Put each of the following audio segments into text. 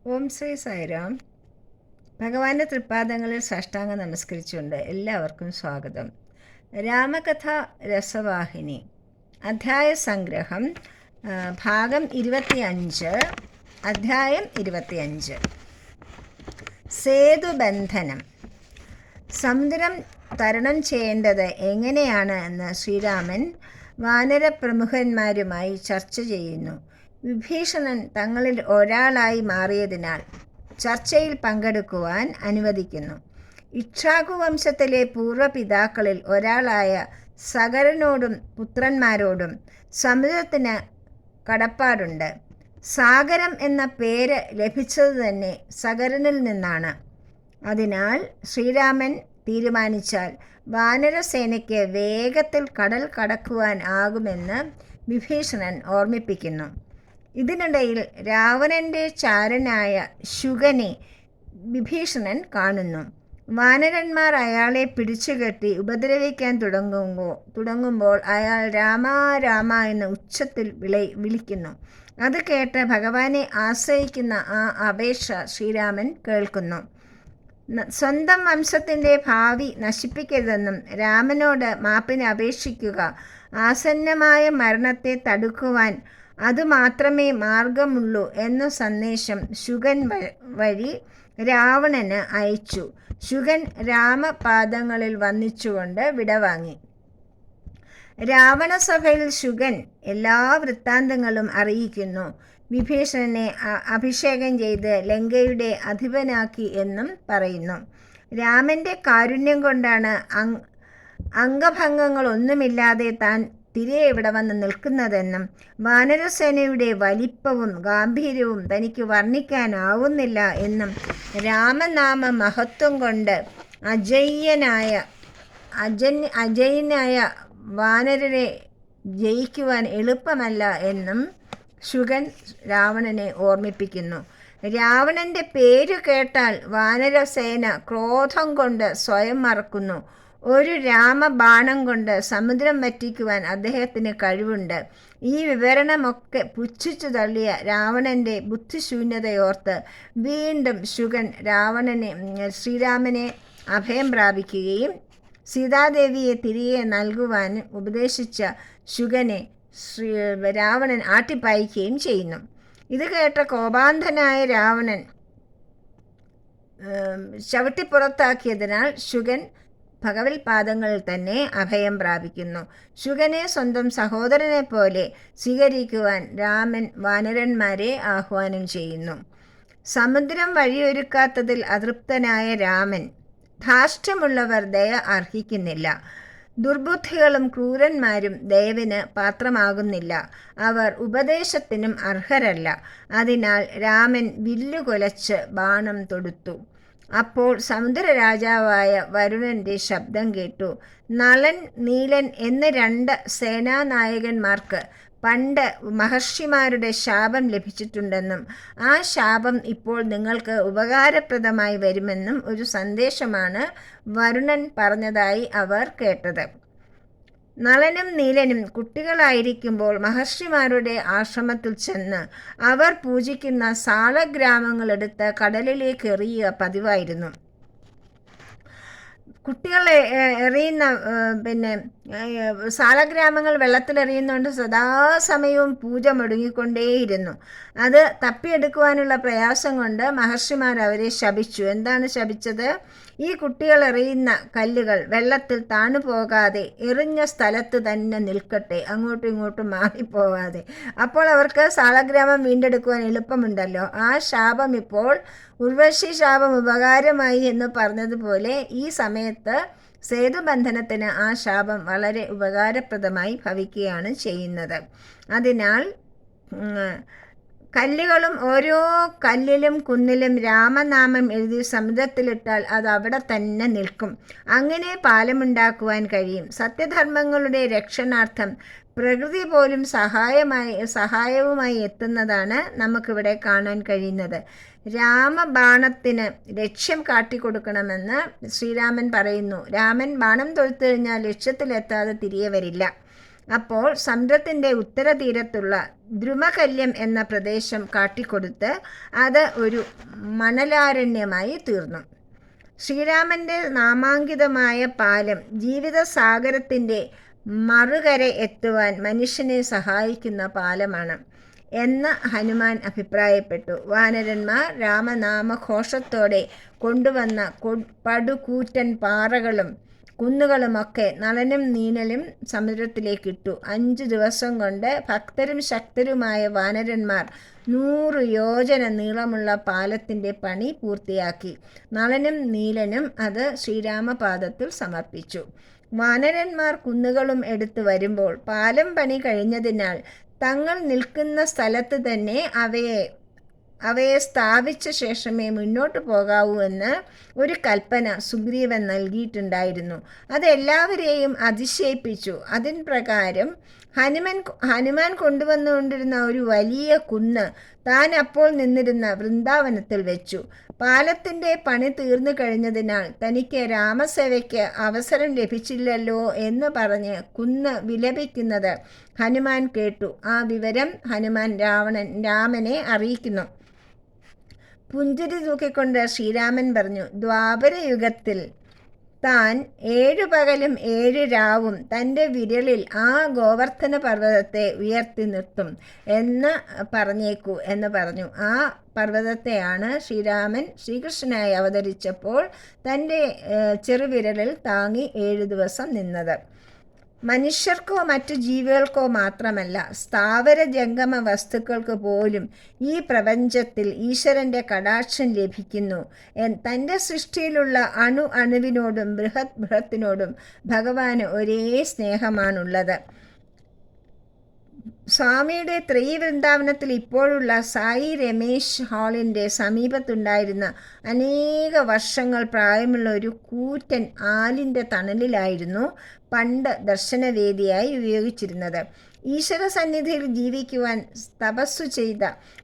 ഓം ശ്രീ സായിരാം. ഭഗവാന്റെ തൃപ്പാദങ്ങളിൽ സാഷ്ടാംഗം നമസ്കരിച്ചുകൊണ്ട് എല്ലാവർക്കും സ്വാഗതം. രാമകഥ രസവാഹിനി അധ്യായ സംഗ്രഹം, ഭാഗം 25, അധ്യായം 25. സേതുബന്ധനം. സമുദ്രം തരണം ചെയ്യേണ്ടത് എങ്ങനെയാണ് എന്ന് ശ്രീരാമൻ വാനരപ്രമുഖന്മാരുമായി ചർച്ച ചെയ്യുന്നു. വിഭീഷണൻ തങ്ങളിൽ ഒരാളായി മാറിയതിനാൽ ചർച്ചയിൽ പങ്കെടുക്കുവാൻ അനുവദിക്കുന്നു. ഇക്ഷ്വാകു വംശത്തിലെ പൂർവ്വപിതാക്കളിൽ ഒരാളായ സഗരനോടും പുത്രന്മാരോടും സമുദ്രത്തിന് കടപ്പാടുണ്ട്. സാഗരം എന്ന പേര് ലഭിച്ചത് തന്നെ സഗരനിൽ നിന്നാണ്. അതിനാൽ ശ്രീരാമൻ തീരുമാനിച്ചാൽ വാനരസേനയ്ക്ക് വേഗത്തിൽ കടൽ കടക്കുവാൻ ആകുമെന്ന് വിഭീഷണൻ ഓർമ്മിപ്പിക്കുന്നു. ഇതിനിടയിൽ രാവണൻ്റെ ചാരനായ ശുഗനെ വിഭീഷണൻ കാണുന്നു. വാനരന്മാർ അയാളെ പിടിച്ചുകെട്ടി ഉപദ്രവിക്കാൻ തുടങ്ങുമ്പോൾ അയാൾ രാമ രാമ എന്ന ഉച്ചത്തിൽ വിളിക്കുന്നു. അത് കേട്ട് ഭഗവാനെ ആശ്രയിക്കുന്ന ആ അപേക്ഷ ശ്രീരാമൻ കേൾക്കുന്നു. സ്വന്തം വംശത്തിൻ്റെ ഭാവി നശിപ്പിക്കരുതെന്നും രാമനോട് മാപ്പിന് അപേക്ഷിക്കുക, ആസന്നമായ മരണത്തെ തടുക്കുവാൻ അതുമാത്രമേ മാർഗമുള്ളൂ എന്ന സന്ദേശം ശുഗൻ വഴി രാവണന് അയച്ചു. ശുഗൻ രാമപാദങ്ങളിൽ വന്നിച്ചുകൊണ്ട് വിടവാങ്ങി. രാവണസഭയിൽ ശുഗൻ എല്ലാ വൃത്താന്തങ്ങളും അറിയിക്കുന്നു. വിഭീഷണനെ അഭിഷേകം ചെയ്ത് ലങ്കയുടെ അധിപനാക്കി എന്നും പറയുന്നു. രാമൻ്റെ കാരുണ്യം കൊണ്ടാണ് അംഗഭംഗങ്ങളൊന്നുമില്ലാതെ താൻ തിരികെ ഇവിടെ വന്ന് നിൽക്കുന്നതെന്നും വാനരസേനയുടെ വലിപ്പവും ഗാംഭീര്യവും തനിക്ക് വർണ്ണിക്കാനാവുന്നില്ല എന്നും രാമനാമ മഹത്വം കൊണ്ട് അജയ്യനായ വാനരരെ ജയിക്കുവാൻ എളുപ്പമല്ല എന്നും ശുഗൻ രാവണനെ ഓർമ്മിപ്പിക്കുന്നു. രാവണൻ്റെ പേര് കേട്ടാൽ വാനരസേന ക്രോധം കൊണ്ട് സ്വയം മറക്കുന്നു. ഒരു രാമബാണം കൊണ്ട് സമുദ്രം വറ്റിക്കുവാൻ അദ്ദേഹത്തിന് കഴിവുണ്ട്. ഈ വിവരണമൊക്കെ പുച്ഛിച്ചു തള്ളിയ രാവണൻ്റെ ബുദ്ധിശൂന്യതയോർത്ത് വീണ്ടും ശുഗൻ ശ്രീരാമനെ അഭയം പ്രാപിക്കുകയും സീതാദേവിയെ തിരികെ നൽകുവാൻ ഉപദേശിച്ച ശുഗനെ രാവണൻ ആട്ടിപ്പായിക്കുകയും ചെയ്യുന്നു. ഇത് കേട്ട കോപാന്ധനായ രാവണൻ ചവിട്ടിപ്പുറത്താക്കിയതിനാൽ ശുഗൻ ഭഗവത് പാദങ്ങളിൽ തന്നെ അഭയം പ്രാപിക്കുന്നു. ശുഗനെ സ്വന്തം സഹോദരനെ പോലെ സ്വീകരിക്കുവാൻ രാമൻ വാനരന്മാരെ ആഹ്വാനം ചെയ്യുന്നു. സമുദ്രം വഴിയൊരുക്കാത്തതിൽ അതൃപ്തനായ രാമൻ, ധാർഷ്ട്യമുള്ളവർ ദയ അർഹിക്കുന്നില്ല, ദുർബുദ്ധികളും ക്രൂരന്മാരും ദയവിന് പാത്രമാകുന്നില്ല, അവർ ഉപദേശത്തിനും അർഹരല്ല. അതിനാൽ രാമൻ വില്ലുകൊലച്ച് ബാണം തൊടുത്തു. അപ്പോൾ സമുദ്രരാജാവായ വരുണൻ്റെ ശബ്ദം കേട്ടു. നളൻ, നീലൻ എന്ന 2 സേനാനായകന്മാർക്ക് പണ്ട് മഹർഷിമാരുടെ ശാപം ലഭിച്ചിട്ടുണ്ടെന്നും ആ ശാപം ഇപ്പോൾ നിങ്ങൾക്ക് ഉപകാരപ്രദമായി വരുമെന്നും ഒരു സന്ദേശമാണ് വരുണൻ പറഞ്ഞതായി അവർ കേട്ടത്. നളനും നീലനും കുട്ടികളായിരിക്കുമ്പോൾ മഹർഷിമാരുടെ ആശ്രമത്തിൽ ചെന്ന് അവർ പൂജിക്കുന്ന സാളഗ്രാമങ്ങളെടുത്ത് കടലിലേക്ക് എറിയുക പതിവായിരുന്നു. കുട്ടികളെ എറിയുന്ന സാളഗ്രാമങ്ങൾ വെള്ളത്തിലെറിയുന്നതുകൊണ്ട് സദാസമയവും പൂജ മുടങ്ങിക്കൊണ്ടേയിരുന്നു. അത് തപ്പിയെടുക്കുവാനുള്ള പ്രയാസം കൊണ്ട് മഹർഷിമാർ അവരെ ശപിച്ചു. എന്താണ് ശപിച്ചത്? ഈ കുട്ടികൾ എറിയുന്ന കല്ലുകൾ വെള്ളത്തിൽ താണുപോകാതെ എറിഞ്ഞ സ്ഥലത്ത് തന്നെ നിൽക്കട്ടെ, അങ്ങോട്ടും ഇങ്ങോട്ടും മാറിപ്പോകാതെ. അപ്പോൾ അവർക്ക് സാളഗ്രാമം വീണ്ടെടുക്കുവാൻ എളുപ്പമുണ്ടല്ലോ. ആ ശാപം ഇപ്പോൾ ഉർവശി ശാപം ഉപകാരമായി എന്ന് പറഞ്ഞതുപോലെ ഈ സമയത്ത് സേതുബന്ധനത്തിന് ആ ശാപം വളരെ ഉപകാരപ്രദമായി ഭവിക്കുകയാണ് ചെയ്യുന്നത്. അതിനാൽ കല്ലുകളും ഓരോ കല്ലിലും കുന്നിലും രാമനാമം എഴുതി സമുദ്രത്തിലിട്ടാൽ അത് അവിടെ തന്നെ നിൽക്കും. അങ്ങനെ പാലമുണ്ടാക്കുവാൻ കഴിയും. സത്യധർമ്മങ്ങളുടെ രക്ഷണാർത്ഥം പ്രകൃതി പോലും സഹായവുമായി എത്തുന്നതാണ് നമുക്കിവിടെ കാണാൻ കഴിയുന്നത്. രാമബാണത്തിന് ലക്ഷ്യം കാട്ടിക്കൊടുക്കണമെന്ന് ശ്രീരാമൻ പറയുന്നു. രാമൻ ബാണം തൊഴുത്തു കഴിഞ്ഞാൽ ലക്ഷ്യത്തിലെത്താതെ തിരികെ വരില്ല. അപ്പോൾ സമുദ്രത്തിൻ്റെ ഉത്തരതീരത്തുള്ള ദ്രുമകല്യം എന്ന പ്രദേശം കാട്ടിക്കൊടുത്ത് അത് ഒരു മണലാരണ്യമായി തീർന്നു. ശ്രീരാമൻ്റെ നാമാങ്കിതമായ പാലം ജീവിതസാഗരത്തിൻ്റെ മറുകര എത്തുവാൻ മനുഷ്യനെ സഹായിക്കുന്ന പാലമാണ് എന്ന് ഹനുമാൻ അഭിപ്രായപ്പെട്ടു. വാനരന്മാർ രാമനാമഘോഷത്തോടെ കൊണ്ടുവന്ന പടുകൂറ്റൻ പാറകളും കുന്നുകളുമൊക്കെ നളനും നീനലും സമുദ്രത്തിലേക്കിട്ടു. 5 ദിവസം കൊണ്ട് ഭക്തരും ശക്തരുമായ വാനരന്മാർ 100 യോജന നീളമുള്ള പാലത്തിൻ്റെ പണി പൂർത്തിയാക്കി. നളനും നീലനും അത് ശ്രീരാമപാദത്തിൽ സമർപ്പിച്ചു. വാനരന്മാർ കുന്നുകളും എടുത്തു വരുമ്പോൾ പാലം പണി കഴിഞ്ഞതിനാൽ തങ്ങൾ നിൽക്കുന്ന സ്ഥലത്ത് തന്നെ അവയെ സ്ഥാപിച്ച ശേഷമേ മുന്നോട്ട് പോകാവൂ എന്ന് ഒരു കൽപ്പന സുഗ്രീവൻ നൽകിയിട്ടുണ്ടായിരുന്നു. അത് എല്ലാവരെയും അതിശയിപ്പിച്ചു. അതിൻ പ്രകാരം ഹനുമാൻ കൊണ്ടുവന്നുകൊണ്ടിരുന്ന ഒരു വലിയ കുന്ന് താൻ അപ്പോൾ നിന്നിരുന്ന വൃന്ദാവനത്തിൽ വെച്ചു. പാലത്തിൻ്റെ പണി തീർന്നു കഴിഞ്ഞതിനാൽ തനിക്ക് രാമസേവയ്ക്ക് അവസരം ലഭിച്ചില്ലല്ലോ എന്ന് പറഞ്ഞ് കുന്ന് വിലപിക്കുന്നത് ഹനുമാൻ കേട്ടു. ആ വിവരം ഹനുമാൻ രാമനെ അറിയിക്കുന്നു. പുഞ്ചിരി തൂക്കിക്കൊണ്ട് ശ്രീരാമൻ പറഞ്ഞു, ദ്വാപരയുഗത്തിൽ താൻ 7 പകലും 7 രാവും തൻ്റെ വിരലിൽ ആ ഗോവർദ്ധന പർവ്വതത്തെ ഉയർത്തി നിർത്തും എന്ന് പറഞ്ഞേക്കൂ എന്ന് പറഞ്ഞു. ആ പർവ്വതത്തെയാണ് ശ്രീരാമൻ ശ്രീകൃഷ്ണനായി അവതരിച്ചപ്പോൾ തൻ്റെ ചെറുവിരലിൽ താങ്ങി 7 ദിവസം നിന്നത്. മനുഷ്യർക്കോ മറ്റു ജീവികൾക്കോ മാത്രമല്ല, സ്ഥാവര ജംഗമ വസ്തുക്കൾക്ക് പോലും ഈ പ്രപഞ്ചത്തിൽ ഈശ്വരൻ്റെ കടാക്ഷം ലഭിക്കുന്നു. തൻ്റെ സൃഷ്ടിയിലുള്ള അണുവിനോടും ബൃഹത്തിനോടും ഭഗവാന് ഒരേ സ്നേഹമാണുള്ളത്. സ്വാമിയുടെ ത്രിവൃന്ദാവനത്തിൽ ഇപ്പോഴുള്ള സായി രമേശ് ഹാളിൻ്റെ സമീപത്തുണ്ടായിരുന്ന അനേക വർഷങ്ങൾ പ്രായമുള്ള ഒരു കൂറ്റൻ ആലിൻ്റെ തണലിലായിരുന്നു പണ്ട് ദർശനവേദിയായി ഉപയോഗിച്ചിരുന്നത്. ഈശ്വര സന്നിധിയിൽ ജീവിക്കുവാൻ തപസ്സു ചെയ്ത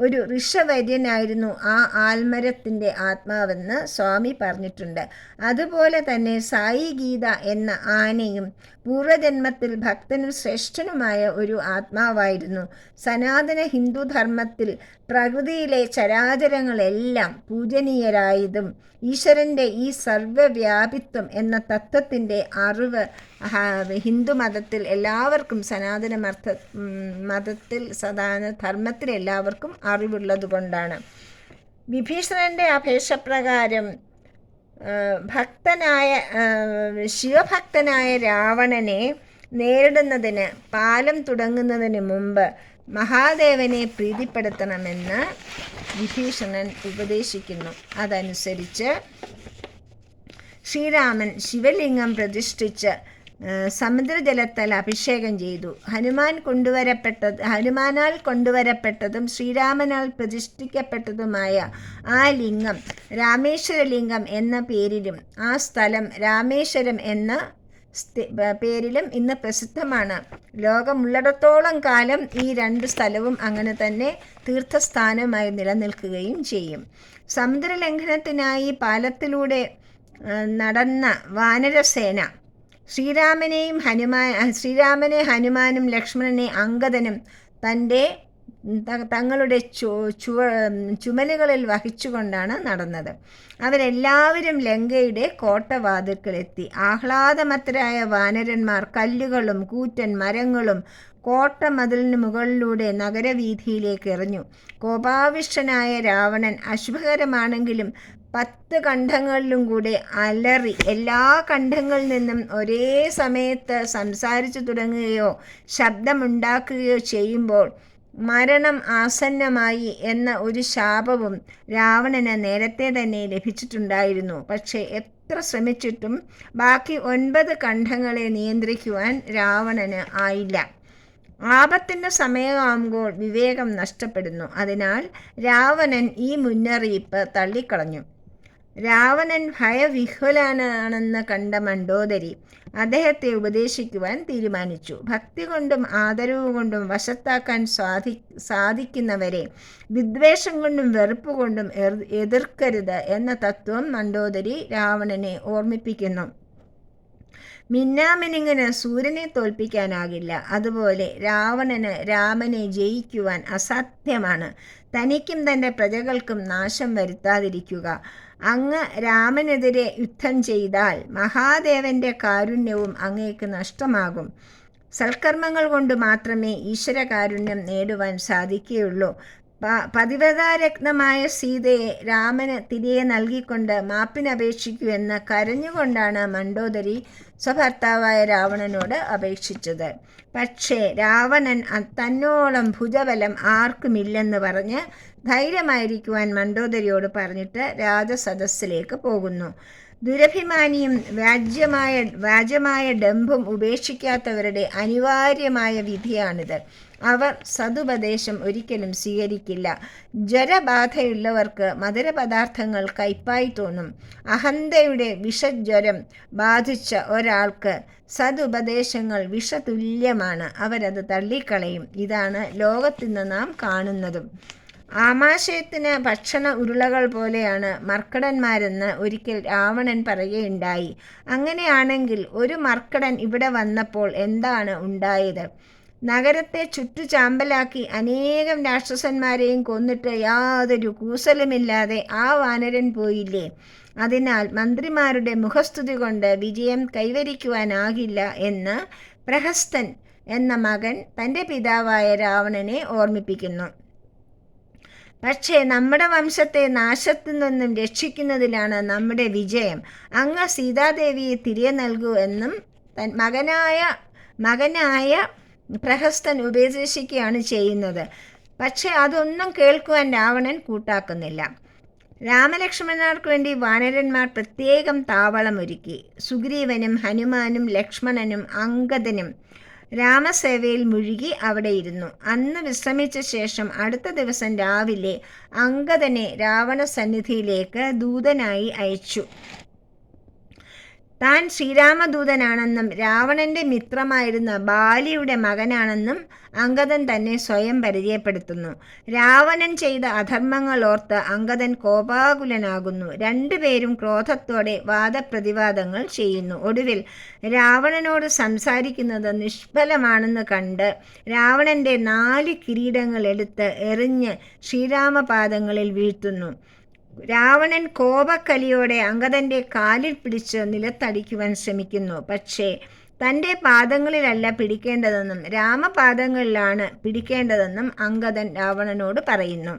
ഒരു ഋഷവര്യനായിരുന്നു ആ ആൽമരത്തിൻ്റെ ആത്മാവെന്ന് സ്വാമി പറഞ്ഞിട്ടുണ്ട്. അതുപോലെ തന്നെ സായി ഗീത എന്ന ആനയും പൂർവജന്മത്തിൽ ഭക്തനും ശ്രേഷ്ഠനുമായ ഒരു ആത്മാവായിരുന്നു. സനാതന ഹിന്ദുധർമ്മത്തിൽ പ്രകൃതിയിലെ ചരാചരങ്ങളെല്ലാം പൂജനീയരായതും ഈശ്വരൻ്റെ ഈ സർവ്വവ്യാപിത്വം എന്ന തത്വത്തിൻ്റെ അറിവ് ഹിന്ദുമതത്തിൽ എല്ലാവർക്കും ധർമ്മത്തിൽ എല്ലാവർക്കും അറിവുള്ളത് കൊണ്ടാണ്. വിഭീഷണൻ്റെ അപേക്ഷപ്രകാരം ശിവഭക്തനായ രാവണനെ നേരിടുന്നതിന് പാലം തുടങ്ങുന്നതിന് മുമ്പ് മഹാദേവനെ പ്രീതിപ്പെടുത്തണമെന്ന് വിഭീഷണൻ ഉപദേശിക്കുന്നു. അതനുസരിച്ച് ശ്രീരാമൻ ശിവലിംഗം പ്രതിഷ്ഠിച്ച് സമുദ്രജലത്താൽ അഭിഷേകം ചെയ്തു. ഹനുമാനാൽ കൊണ്ടുവരപ്പെട്ടതും ശ്രീരാമനാൽ പ്രതിഷ്ഠിക്കപ്പെട്ടതുമായ ആ ലിംഗം രാമേശ്വരലിംഗം എന്ന പേരിലും ആ സ്ഥലം രാമേശ്വരം എന്ന പേരിലും ഇന്ന് പ്രസിദ്ധമാണ്. ലോകമുള്ളിടത്തോളം കാലം ഈ 2 സ്ഥലവും അങ്ങനെ തന്നെ തീർത്ഥസ്ഥാനമായി നിലനിൽക്കുകയും ചെയ്യും. സമുദ്രലംഘനത്തിനായി പാലത്തിലൂടെ നടന്ന വാനരസേന ശ്രീരാമനെ ഹനുമാനും ലക്ഷ്മണനെ അംഗദനും തങ്ങളുടെ ചുമലുകളിൽ വഹിച്ചുകൊണ്ടാണ് നടന്നത്. അവരെല്ലാവരും ലങ്കയുടെ കോട്ടവാതിൽക്കലെത്തി. ആഹ്ലാദമത്തരായ വാനരന്മാർ കല്ലുകളും കൂറ്റൻ മരങ്ങളും കോട്ടമതിലിന് മുകളിലൂടെ നഗരവീഥിയിലേക്ക് എറിഞ്ഞു. കോപാവിഷ്ടനായ രാവണൻ അശുഭകരമാണെങ്കിലും 10 കണ്ഠങ്ങളിലും കൂടെ അലറി എല്ലാ കണ്ഠങ്ങളിൽ നിന്നും ഒരേ സമയത്ത് സംസാരിച്ചു തുടങ്ങുകയോ ശബ്ദമുണ്ടാക്കുകയോ ചെയ്യുമ്പോൾ മരണം ആസന്നമായി എന്ന ഒരു ശാപവും രാവണന് നേരത്തെ തന്നെ ലഭിച്ചിട്ടുണ്ടായിരുന്നു. പക്ഷേ എത്ര ശ്രമിച്ചിട്ടും ബാക്കി 9 കണ്ഠങ്ങളെ നിയന്ത്രിക്കുവാൻ രാവണന് ആയില്ല. ആപത്തിൻ്റെ സമയമാകുമ്പോൾ വിവേകം നഷ്ടപ്പെടുന്നു. അതിനാൽ രാവണൻ ഈ മുന്നറിയിപ്പ് തള്ളിക്കളഞ്ഞു. രാവണൻ ഭയവിഹ്വലനാണെന്ന് കണ്ട മണ്ഡോദരി അദ്ദേഹത്തെ ഉപദേശിക്കുവാൻ തീരുമാനിച്ചു. ഭക്തി കൊണ്ടും ആദരവ് കൊണ്ടും വശത്താക്കാൻ സാധിക്കുന്നവരെ വിദ്വേഷം കൊണ്ടും വെറുപ്പ് കൊണ്ടും എതിർക്കരുത് എന്ന തത്വം മണ്ഡോദരി രാവണനെ ഓർമ്മിപ്പിക്കുന്നു. മിന്നാമിനുങ്ങിന് സൂര്യനെ തോൽപ്പിക്കാനാകില്ല. അതുപോലെ രാവണന് രാമനെ ജയിക്കുവാൻ അസാധ്യമാണ്. തനിക്കും തൻ്റെ പ്രജകൾക്കും നാശം വരുത്താതിരിക്കുക. അങ്ങ് രാമനെതിരെ യുദ്ധം ചെയ്താൽ മഹാദേവന്റെ കാരുണ്യവും അങ്ങേക്ക് നഷ്ടമാകും. സൽക്കർമ്മങ്ങൾ കൊണ്ട് മാത്രമേ ഈശ്വരകാരുണ്യം നേടുവാൻ സാധിക്കുകയുള്ളൂ. പതിവ്രതാരത്നമായ സീതയെ രാമന് തിരികെ നൽകിക്കൊണ്ട് മാപ്പിനപേക്ഷിക്കുമെന്ന് കരഞ്ഞുകൊണ്ടാണ് മണ്ഡോദരി സ്വഭർത്താവായ രാവണനോട് അപേക്ഷിച്ചത്. പക്ഷേ രാവണൻ തന്നോളം ഭുജബലം ആർക്കുമില്ലെന്ന് പറഞ്ഞ് ധൈര്യമായിരിക്കുവാൻ മണ്ഡോദരിയോട് പറഞ്ഞിട്ട് രാജസദസ്സിലേക്ക് പോകുന്നു. ദുരഭിമാനിയും വ്യാജമായ ഡംഭും ഉപേക്ഷിക്കാത്തവരുടെ അനിവാര്യമായ വിധിയാണിത്. അവർ സതുപദേശം ഒരിക്കലും സ്വീകരിക്കില്ല. ജ്വരബാധയുള്ളവർക്ക് മധുരപദാർത്ഥങ്ങൾ കയ്പായി തോന്നും. അഹന്തയുടെ വിഷജ്വരം ബാധിച്ച ഒരാൾക്ക് സതുപദേശങ്ങൾ വിഷതുല്യമാണ്. അവരത് തള്ളിക്കളയും. ഇതാണ് ലോകത്തിന്ന് നാം കാണുന്നതും. ആമാശയത്തിന് ഭക്ഷണ ഉരുളകൾ പോലെയാണ് മർക്കടന്മാരെന്ന് ഒരിക്കൽ രാവണൻ പറയുകയുണ്ടായി. അങ്ങനെയാണെങ്കിൽ ഒരു മർക്കടൻ ഇവിടെ വന്നപ്പോൾ എന്താണ് ഉണ്ടായത്? നഗരത്തെ ചുറ്റുചാമ്പലാക്കി അനേകം രാക്ഷസന്മാരെയും കൊന്നിട്ട് യാതൊരു കൂസലുമില്ലാതെ ആ വാനരൻ പോയില്ലേ? അതിനാൽ മന്ത്രിമാരുടെ മുഖസ്തുതി കൊണ്ട് വിജയം കൈവരിക്കുവാനാകില്ല എന്ന് പ്രഹസ്തൻ എന്ന മകൻ തൻ്റെ പിതാവായ രാവണനെ ഓർമ്മിപ്പിക്കുന്നു. പക്ഷേ നമ്മുടെ വംശത്തെ നാശത്തു നിന്നും രക്ഷിക്കുന്നതിലാണ് നമ്മുടെ വിജയം. അങ്ങ് സീതാദേവിയെ തിരികെ നൽകൂ എന്നും മകനായ പ്രഹസ്തൻ ഉപദേശിക്കുകയാണ് ചെയ്യുന്നത്. പക്ഷേ അതൊന്നും കേൾക്കുവാൻ രാവണൻ കൂട്ടാക്കുന്നില്ല. രാമലക്ഷ്മണന്മാർക്ക് വേണ്ടി വാനരന്മാർ പ്രത്യേകം താവളമൊരുക്കി. സുഗ്രീവനും ഹനുമാനും ലക്ഷ്മണനും അംഗദനും രാമസേവയിൽ മുഴുകി അവിടെ ഇരുന്നു. അന്ന് വിശ്രമിച്ച ശേഷം അടുത്ത ദിവസം രാവിലെ അംഗദനെ രാവണ സന്നിധിയിലേക്ക് ദൂതനായി അയച്ചു. താൻ ശ്രീരാമദൂതനാണെന്നും രാവണന്റെ മിത്രമായിരുന്ന ബാലിയുടെ മകനാണെന്നും അംഗദൻ തന്നെ സ്വയം പരിചയപ്പെടുത്തുന്നു. രാവണൻ ചെയ്ത അധർമ്മങ്ങൾ ഓർത്ത് അംഗദൻ കോപാകുലനാകുന്നു. രണ്ടുപേരും ക്രോധത്തോടെ വാദപ്രതിവാദങ്ങൾ ചെയ്യുന്നു. ഒടുവിൽ രാവണനോട് സംസാരിക്കുന്നത് നിഷ്ഫലമാണെന്ന് കണ്ട് രാവണന്റെ 4 കിരീടങ്ങൾ എടുത്ത് എറിഞ്ഞ് ശ്രീരാമപാദങ്ങളിൽ വീഴ്ത്തുന്നു. രാവണൻ കോപക്കലിയോടെ അംഗദന്റെ കാലിൽ പിടിച്ച് നിലത്തടിക്കുവാൻ ശ്രമിക്കുന്നു. പക്ഷേ തൻ്റെ പാദങ്ങളിലല്ല പിടിക്കേണ്ടതെന്നും രാമപാദങ്ങളിലാണ് പിടിക്കേണ്ടതെന്നും അംഗദൻ രാവണനോട് പറയുന്നു.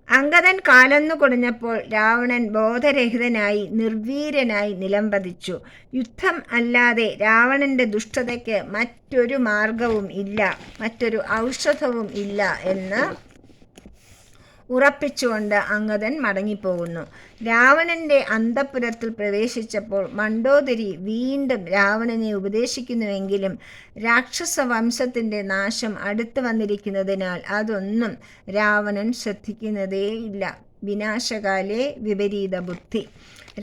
അംഗദൻ കാലൊന്നു കുടഞ്ഞപ്പോൾ രാവണൻ ബോധരഹിതനായി നിർവീര്യനായി നിലംപതിച്ചു. യുദ്ധം അല്ലാതെ രാവണന്റെ ദുഷ്ടതയ്ക്ക് മറ്റൊരു മാർഗവും ഇല്ല, മറ്റൊരു ഔഷധവും ഇല്ല എന്ന് ഉറപ്പിച്ചുകൊണ്ട് അംഗദൻ മടങ്ങിപ്പോകുന്നു. രാവണന്റെ അന്തഃപുരത്തിൽ പ്രവേശിച്ചപ്പോൾ മണ്ഡോദരി വീണ്ടും രാവണനെ ഉപദേശിക്കുന്നുവെങ്കിലും രാക്ഷസ വംശത്തിൻ്റെ നാശം അടുത്തു വന്നിരിക്കുന്നതിനാൽ അതൊന്നും രാവണൻ ശ്രദ്ധിക്കുന്നതേയില്ല. വിനാശകാലേ വിപരീത ബുദ്ധി.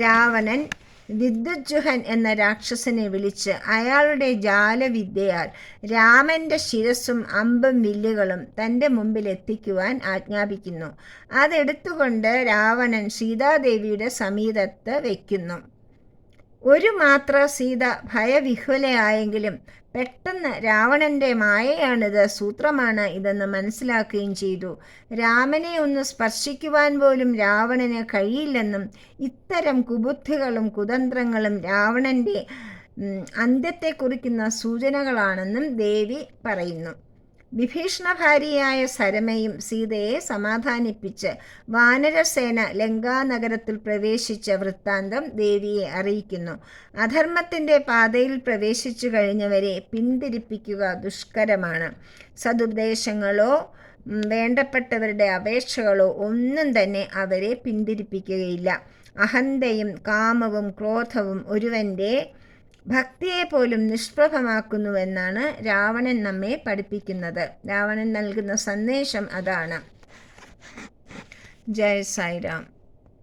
രാവണൻ വിദ്യുജ്ജുഹൻ എന്ന രാക്ഷസനെ വിളിച്ച് അയാളുടെ ജാലവിദ്യയാൽ രാമന്റെ ശിരസ്സും അമ്പും വില്ലുകളും തൻ്റെ മുമ്പിൽ എത്തിക്കുവാൻ ആജ്ഞാപിക്കുന്നു. അതെടുത്തുകൊണ്ട് രാവണൻ സീതാദേവിയുടെ സമീപത്ത് വയ്ക്കുന്നു. ഒരു മാത്ര സീത ഭയവിഹ്വലയായെങ്കിലും പെട്ടെന്ന് രാവണന്റെ മായയാണിത്, സൂത്രമാണ് ഇതെന്ന് മനസ്സിലാക്കുകയും ചെയ്തു. രാമനെ ഒന്ന് സ്പർശിക്കുവാൻ പോലും രാവണന് കഴിയില്ലെന്നും ഇത്തരം കുബുദ്ധികളും കുതന്ത്രങ്ങളും രാവണന്റെ അന്ത്യത്തെ കുറിക്കുന്ന സൂചനകളാണെന്നും ദേവി പറയുന്നു. വിഭീഷണഭാര്യയായ സരമയും സീതയെ സമാധാനിപ്പിച്ച് വാനരസേന ലങ്കാനഗരത്തിൽ പ്രവേശിച്ച വൃത്താന്തം ദേവിയെ അറിയിക്കുന്നു. അധർമ്മത്തിൻ്റെ പാതയിൽ പ്രവേശിച്ചു കഴിഞ്ഞവരെ പിന്തിരിപ്പിക്കുക ദുഷ്കരമാണ്. സതുപദേശങ്ങളോ വേണ്ടപ്പെട്ടവരുടെ അപേക്ഷകളോ ഒന്നും തന്നെ അവരെ പിന്തിരിപ്പിക്കുകയില്ല. അഹന്തയും കാമവും ക്രോധവും ഒരുവൻ്റെ ഭക്തിയെ പോലും നിഷ്പ്രഭമാക്കുന്നുവെന്നാണ് രാവണൻ നമ്മെ പഠിപ്പിക്കുന്നത്. രാവണൻ നൽകുന്ന സന്ദേശം അതാണ്. ജയ് സായിറാം.